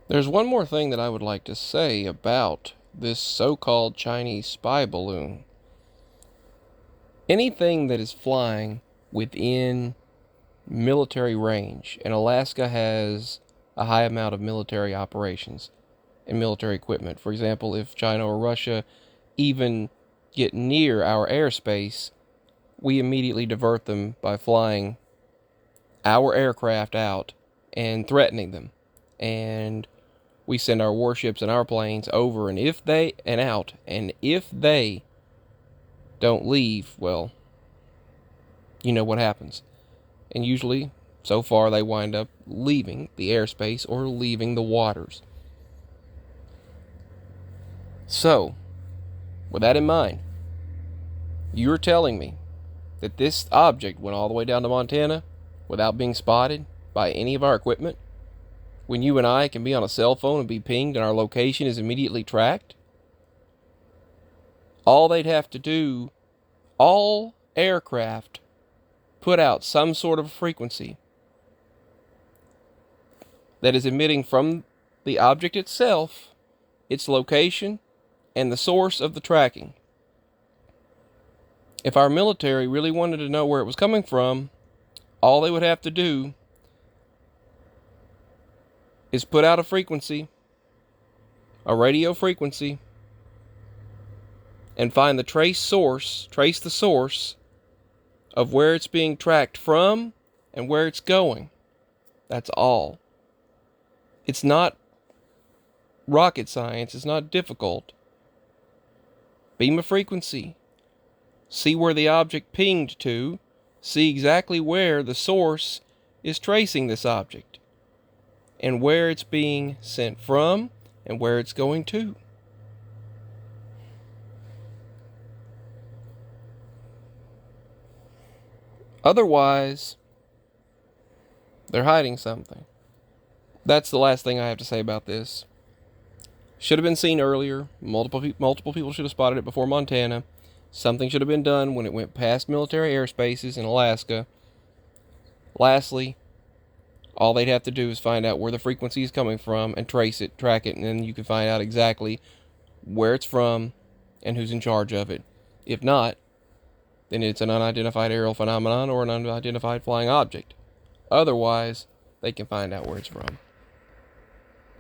There's one more thing that I would like to say about this so-called Chinese spy balloon. Anything that is flying within military range, and Alaska has a high amount of military operations and military equipment. For example, if China or Russia even get near our airspace, we immediately divert them by flying our aircraft out and threatening them. And we send our warships and our planes over, and if they don't leave, well, you know what happens. And usually, so far, they wind up leaving the airspace or leaving the waters. So, with that in mind, you're telling me that this object went all the way down to Montana without being spotted by any of our equipment, when you and I can be on a cell phone and be pinged and our location is immediately tracked? All aircraft put out some sort of frequency that is emitting from the object itself, its location, and the source of the tracking. If our military really wanted to know where it was coming from, all they would have to do is put out a frequency, a radio frequency, and find trace the source of where it's being tracked from and where it's going. That's all. It's not rocket science. It's not difficult. Beam a frequency. See where the object pinged to. See exactly where the source is tracing this object, and where it's being sent from and where it's going to. Otherwise, they're hiding something. That's the last thing I have to say about this. Should have been seen earlier. Multiple people should have spotted it before Montana. Something should have been done when it went past military airspaces in Alaska. Lastly, all they'd have to do is find out where the frequency is coming from and trace it, track it, and then you can find out exactly where it's from and who's in charge of it. If not, then it's an unidentified aerial phenomenon or an unidentified flying object. Otherwise, they can find out where it's from.